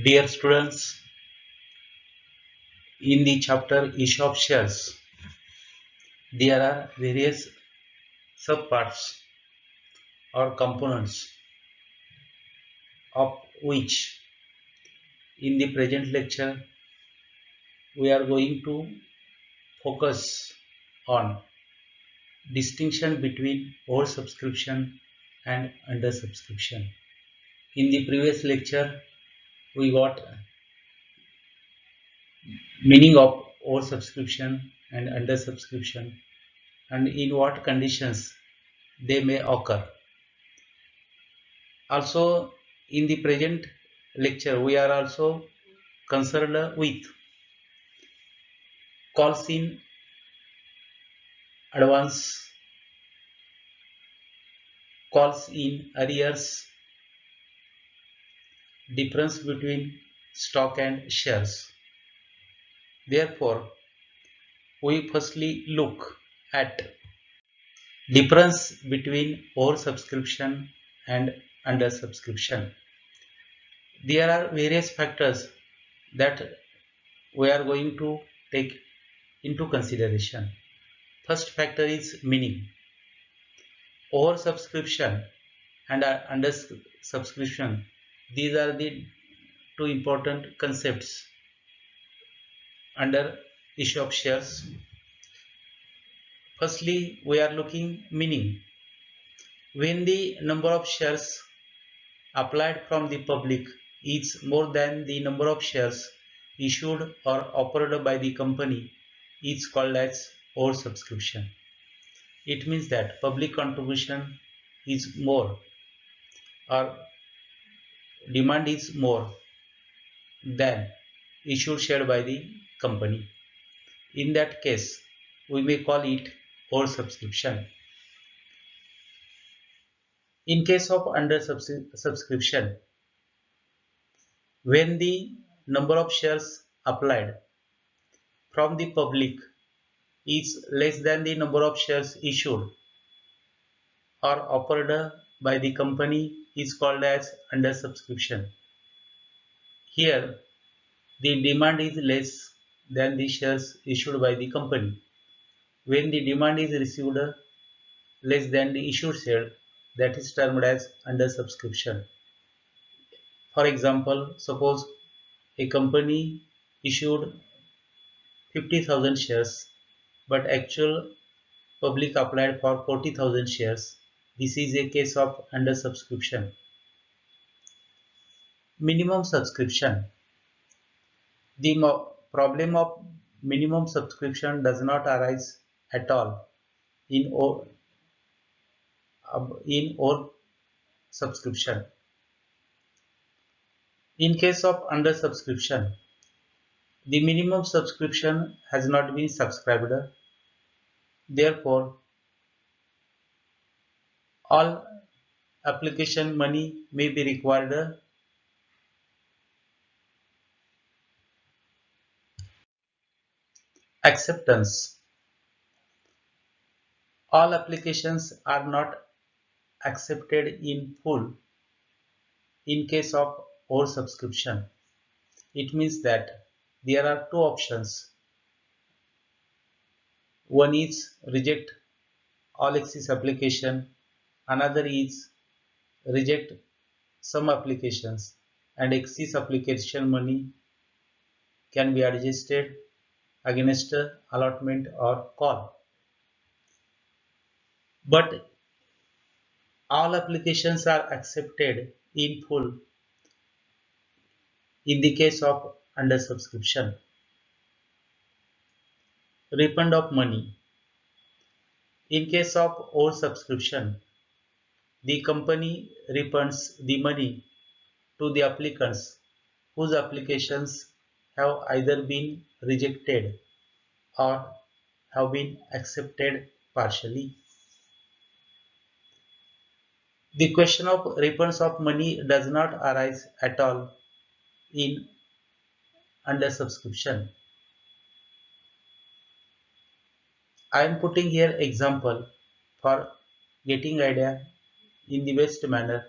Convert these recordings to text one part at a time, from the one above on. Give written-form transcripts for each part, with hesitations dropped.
Dear students, in the chapter ESOP shares, there are various subparts or components of which in the present lecture we are going to focus on distinction between oversubscription and undersubscription. In the previous lecture, we got meaning of oversubscription and undersubscription and in what conditions they may occur. Also, in the present lecture, we are also concerned with calls in advance, calls in arrears, difference between stock and shares. Therefore, we firstly look at difference between oversubscription and undersubscription. There are various factors that we are going to take into consideration. First factor is meaning. Oversubscription and undersubscription, these are the two important concepts under issue of shares. Firstly, we are looking meaning. When the number of shares applied from the public is more than the number of shares issued or offered by the company, is called as oversubscription. It means that public contribution is more or demand is more than issue shared by the company. In that case, we may call it oversubscription. In case of under subscription, when the number of shares applied from the public is less than the number of shares issued or offered by the company is called as under subscription. Here, the demand is less than the shares issued by the company. When the demand is received less than the issued share, that is termed as under subscription. For example, suppose a company issued 50,000 shares, but actual public applied for 40,000 shares. This is a case of under subscription. Minimum subscription. The problem of minimum subscription does not arise at all in or subscription. In case of under subscription, the minimum subscription has not been subscribed. Therefore, all application money may be required. Acceptance. All applications are not accepted in full in case of oversubscription. It means that there are two options. One is reject all access application, another is reject some applications and access application money can be adjusted against allotment or call. But all applications are accepted in full in the case of under subscription. Refund of money. In case of oversubscription, the company refunds the money to the applicants whose applications have either been rejected or have been accepted partially. The question of refunds of money does not arise at all in under subscription. I am putting here example for getting idea in the best manner.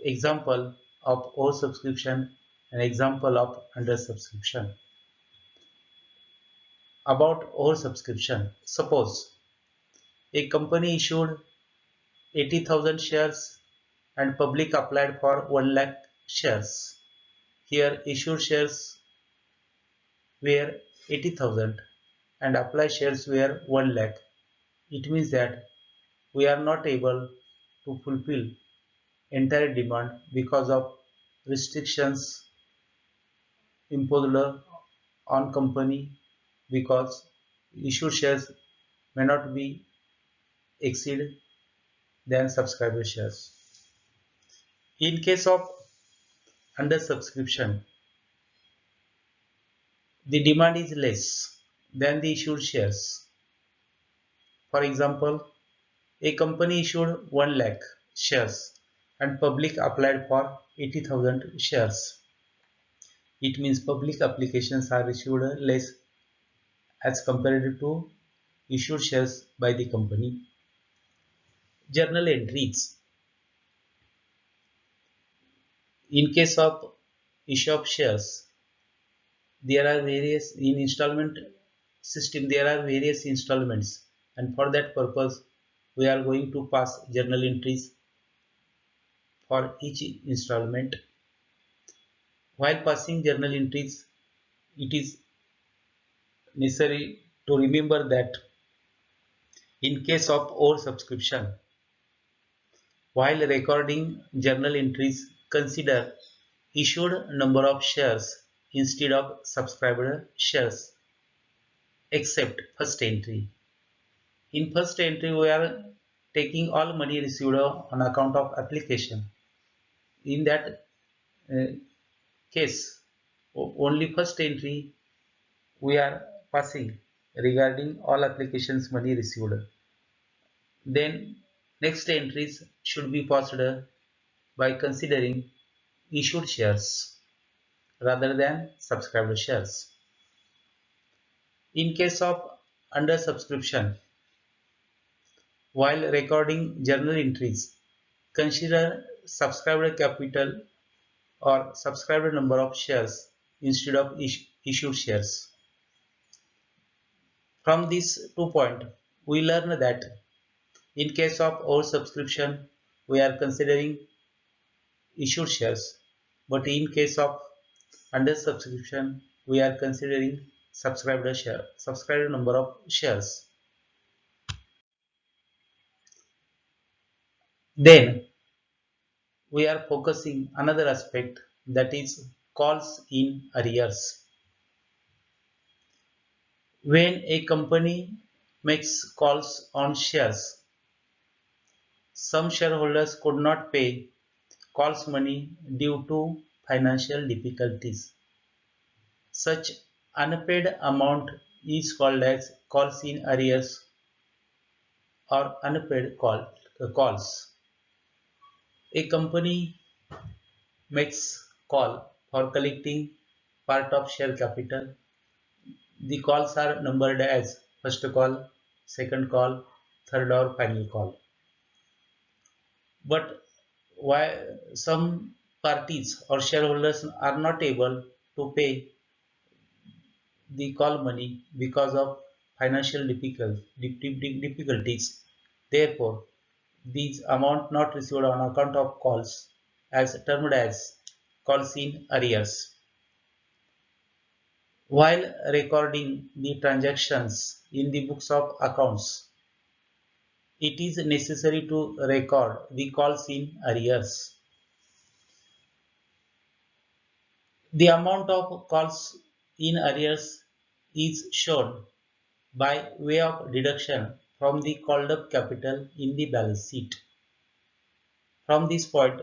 Example of oversubscription an example of undersubscription. About oversubscription, suppose a company issued 80,000 shares and public applied for 1 lakh shares. Here issued shares were 80,000 and applied shares were 1 lakh. It means that we are not able to fulfill entire demand because of restrictions imposed on company, because issued shares may not be exceed than subscriber shares. In case of under subscription, the demand is less than the issued shares. For example, a company issued 1 lakh shares and public applied for 80,000 shares. It means public applications are issued less as compared to issued shares by the company. Journal entries. In case of issue of shares, there are various in installment system, there are various installments, and for that purpose we are going to pass journal entries for each installment. While passing journal entries, it is necessary to remember that in case of oversubscription, while recording journal entries, consider issued number of shares instead of subscriber shares, except first entry. In first entry, we are taking all money received on account of application. In that uh, case, only first entry we are passing regarding all applications money received. Then next entries should be passed by considering issued shares rather than subscriber shares. In case of under subscription, while recording journal entries, consider subscriber capital or subscriber number of shares instead of issued shares. From these 2 points, we learn that in case of oversubscription, we are considering issued shares, but in case of under subscription, we are considering subscriber number of shares. Then we are focusing another aspect, that is calls in arrears. When a company makes calls on shares, some shareholders could not pay calls money due to financial difficulties. Such unpaid amount is called as calls in arrears or unpaid calls. A company makes call for collecting part of share capital. The calls are numbered as first call, second call, third or final call. But why some parties or shareholders are not able to pay the call money because of financial difficulties. Therefore, these amount not received on account of calls as termed as calls in arrears. While recording the transactions in the books of accounts, it is necessary to record the calls in arrears. The amount of calls in arrears is shown by way of deduction from the called up capital in the balance sheet. From this point,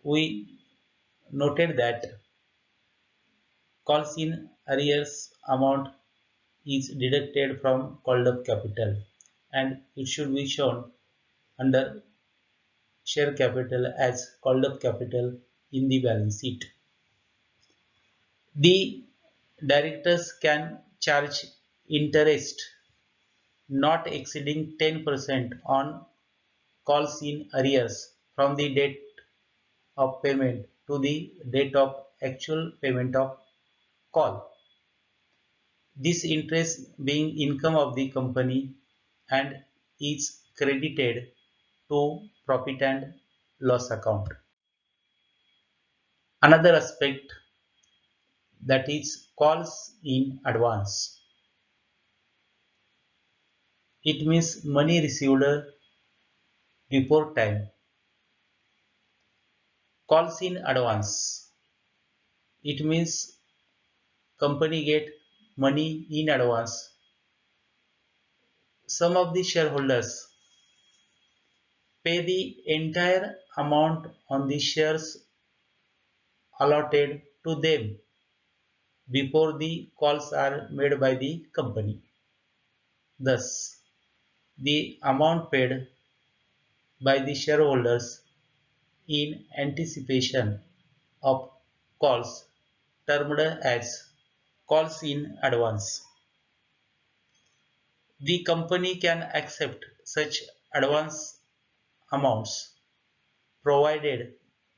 we noted that calls in arrears amount is deducted from called up capital, and it should be shown under share capital as called up capital in the balance sheet. The directors can charge interest not exceeding 10% on calls in arrears from the date of payment to the date of actual payment of call. This interest being income of the company and is credited to profit and loss account. Another aspect, that is calls in advance. It means money received before time. Calls in advance. It means company get money in advance. Some of the shareholders pay the entire amount on the shares allotted to them before the calls are made by the company. Thus, the amount paid by the shareholders in anticipation of calls termed as calls in advance. The company can accept such advance amounts provided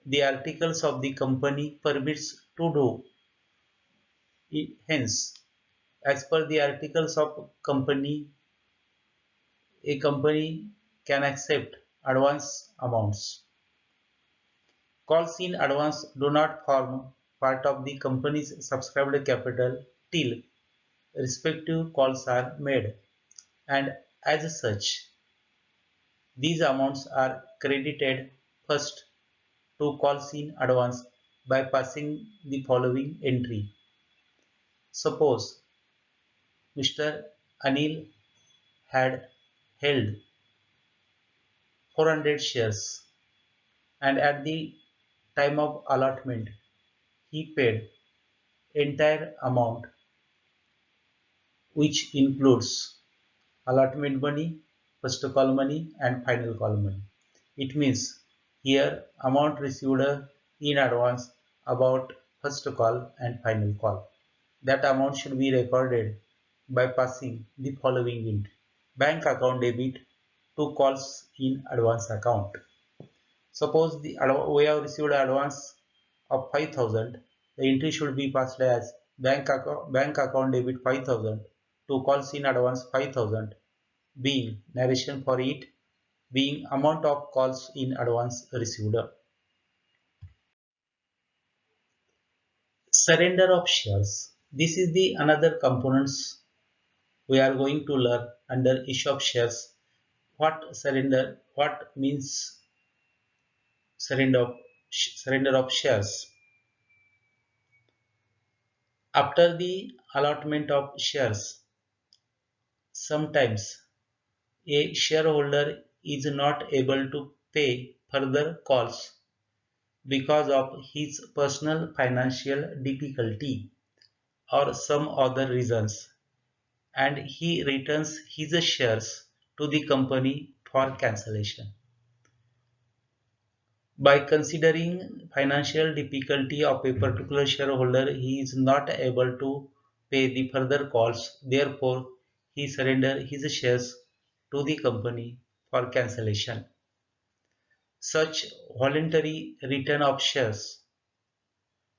the articles of the company permits to do it. Hence, as per the articles of company, a company can accept advance amounts. Calls in advance do not form part of the company's subscribed capital till respective calls are made, and as such, these amounts are credited first to calls in advance by passing the following entry. Suppose Mr. Anil had held 400 shares and at the time of allotment he paid entire amount, which includes allotment money, first call money and final call money. It means here amount received in advance about first call and final call. That amount should be recorded by passing the following entry. Bank account debit to calls in advance account. Suppose we have received advance of 5,000. The entry should be passed as bank account debit 5,000 to calls in advance 5,000, being narration for it being amount of calls in advance received. Surrender of shares. This is the another components we are going to learn under issue of shares. What means surrender of shares. After the allotment of shares, sometimes a shareholder is not able to pay further calls because of his personal financial difficulty or some other reasons, and he returns his shares to the company for cancellation. By considering financial difficulty of a particular shareholder, he is not able to pay the further calls. Therefore, he surrenders his shares to the company for cancellation. Such voluntary return of shares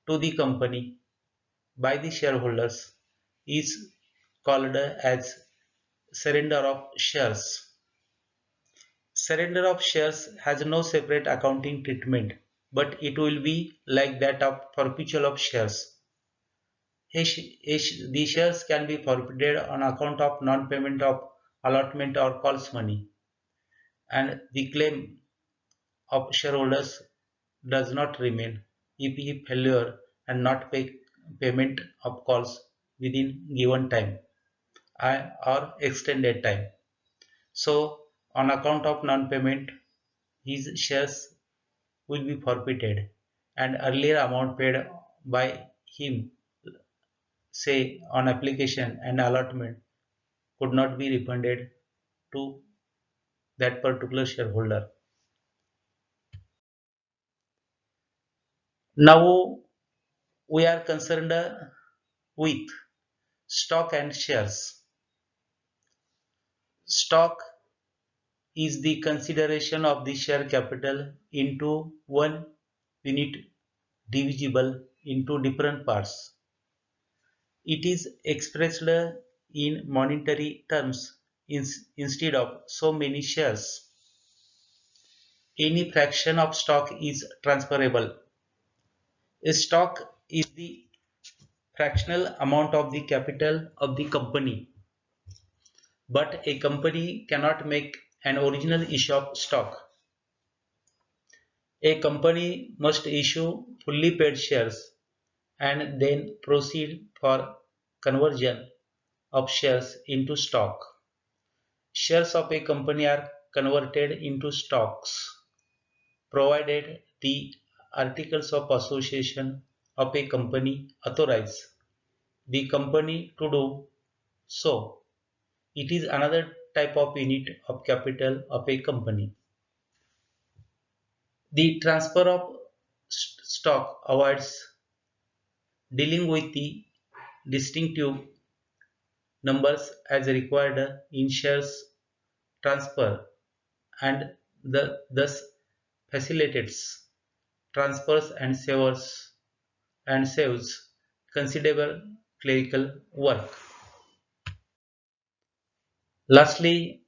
to the company by the shareholders is called as surrender of shares. Surrender of shares has no separate accounting treatment, but it will be like that of forfeiture of shares. The shares can be forfeited on account of non-payment of allotment or calls money, and the claim of shareholders does not remain if he failure and not pay payment of calls within given time or extended time. So, on account of non-payment, his shares will be forfeited and earlier amount paid by him, say on application and allotment, could not be refunded to that particular shareholder. Now we are concerned with stock and shares. Stock is the consideration of the share capital into one unit divisible into different parts. It is expressed in monetary terms instead of so many shares. Any fraction of stock is transferable. A stock is the fractional amount of the capital of the company, but a company cannot make an original issue of stock. A company must issue fully paid shares and then proceed for conversion of shares into stock. Shares of a company are converted into stocks provided the articles of association of a company authorize the company to do so. It is another type of unit of capital of a company. The transfer of stock avoids dealing with the distinctive numbers as required in shares transfer and thus facilitates transfers and saves considerable clerical work. Lastly,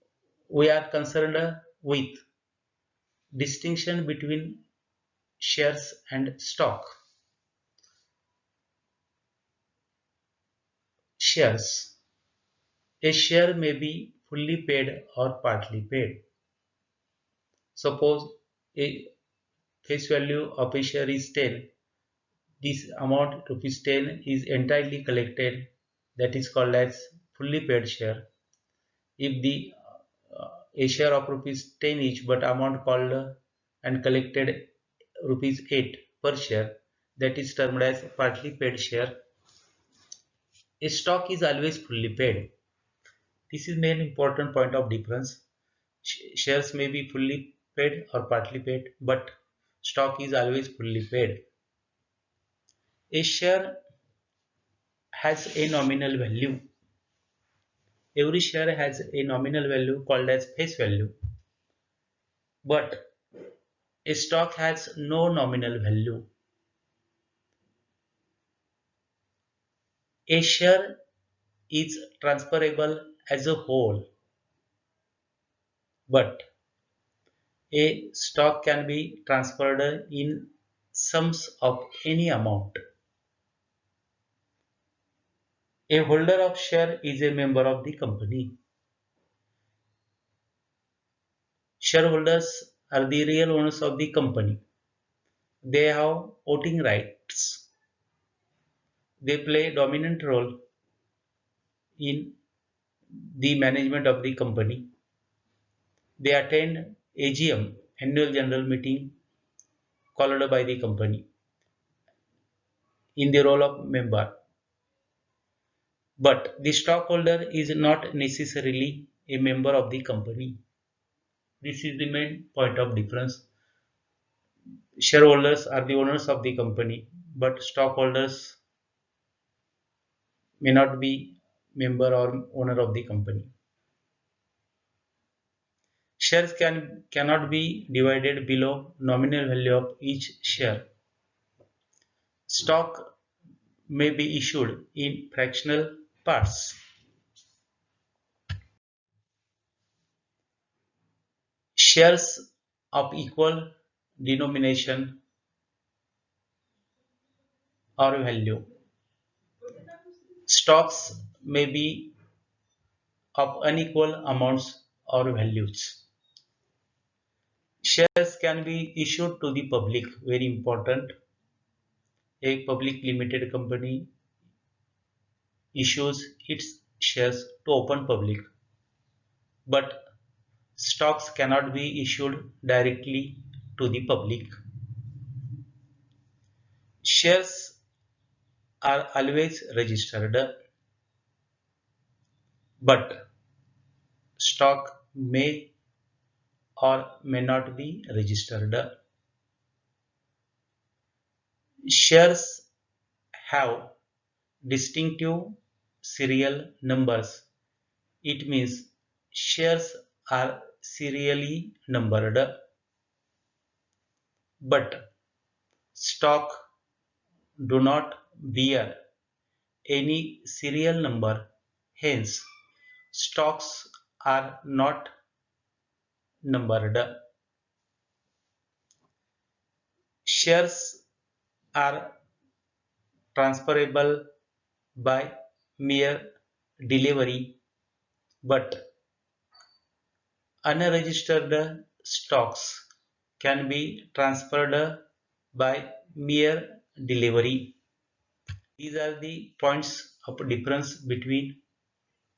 we are concerned with distinction between shares and stock. Shares. A share may be fully paid or partly paid. Suppose a face value of a share is 10. This amount rupees 10 is entirely collected, that is called as fully paid share. If the a share of rupees 10 each but amount called and collected rupees 8 per share, that is termed as partly paid share. A stock is always fully paid. This is main important point of difference. Shares may be fully paid or partly paid, but stock is always fully paid. A share has a nominal value. Every share has a nominal value called as face value, but a stock has no nominal value. A share is transferable as a whole, but a stock can be transferred in sums of any amount. A holder of share is a member of the company. Shareholders are the real owners of the company. They have voting rights. They play a dominant role in the management of the company. They attend AGM, annual general meeting called by the company in the role of member. But the stockholder is not necessarily a member of the company. This is the main point of difference. Shareholders are the owners of the company, but stockholders may not be member or owner of the company. Shares cannot be divided below nominal value of each share. Stock may be issued in fractional parts. Shares of equal denomination or value. Stocks may be of unequal amounts or values. Shares can be issued to the public, very important. A public limited company issues its shares to open public, but stocks cannot be issued directly to the public. Shares are always registered, but stock may or may not be registered. Shares have distinctive serial numbers. It means shares are serially numbered, but stock do not bear any serial number, hence stocks are not numbered. Shares are transferable by mere delivery, but unregistered stocks can be transferred by mere delivery. These are the points of difference between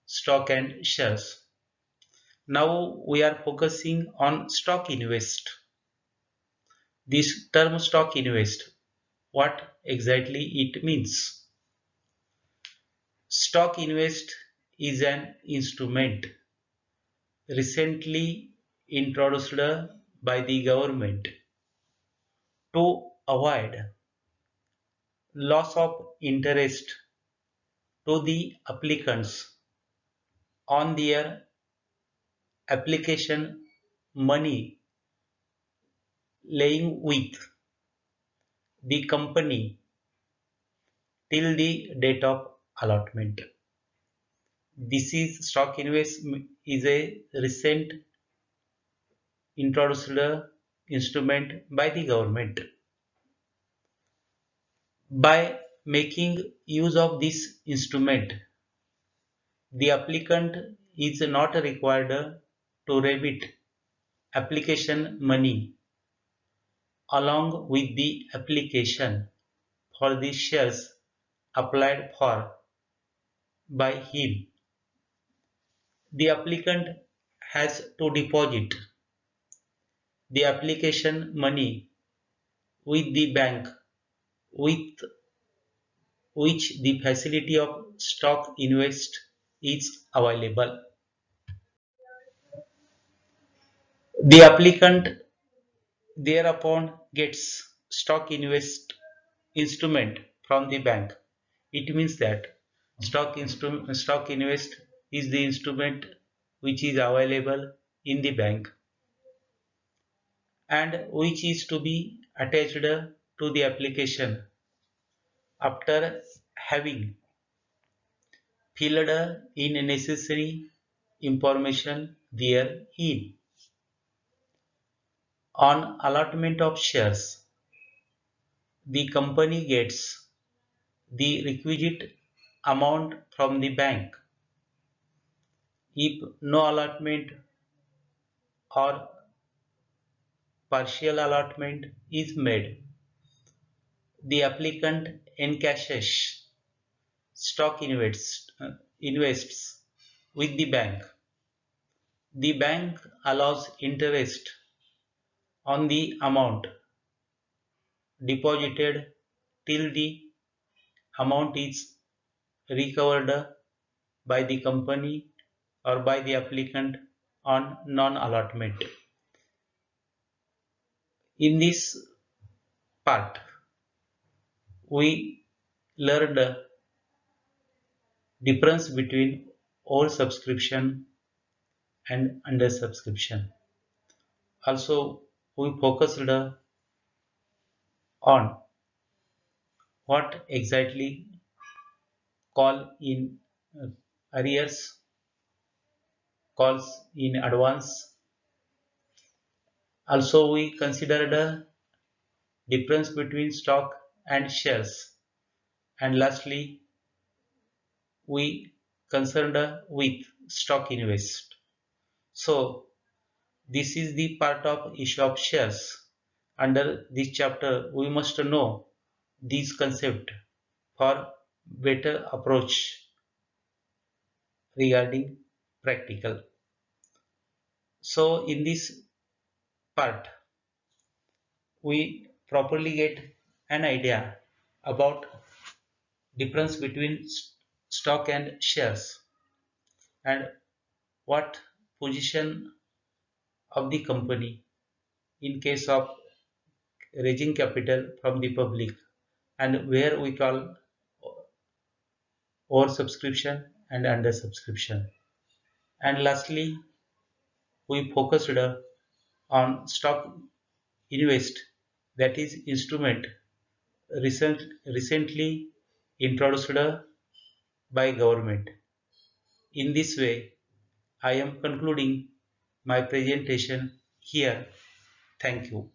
stock and shares. Now we are focusing on stock invest. This term stock invest, what exactly it means? Stock invest is an instrument recently introduced by the government to avoid loss of interest to the applicants on their application money laying with the company till the date of allotment. This is stock investment is a recent introduced instrument by the government. By making use of this instrument, the applicant is not required to remit application money along with the application for the shares applied for by him. The applicant has to deposit the application money with the bank with which the facility of stock invest is available. The applicant thereupon gets stock invest instrument from the bank. It means that stock invest is the instrument which is available in the bank and which is to be attached to the application after having filled in necessary information therein. On allotment of shares, the company gets the requisite amount from the bank. If no allotment or partial allotment is made, the applicant encashes stock invests with the bank. The bank allows interest on the amount deposited till the amount is recovered by the company or by the applicant on non-allotment. In this part, we learned difference between oversubscription and undersubscription. Also, we focused on what exactly call in arrears, calls in advance. Also, we considered a difference between stock and shares. And lastly, we concerned with stock invest. So, this is the part of issue of shares. Under this chapter, we must know these concepts for better approach regarding practical. So, in this part, we properly get an idea about difference between stock and shares and what position of the company in case of raising capital from the public and where we call oversubscription and undersubscription. And lastly, we focused on stock invest, that is instrument recently introduced by government. In this way, I am concluding my presentation here. Thank you.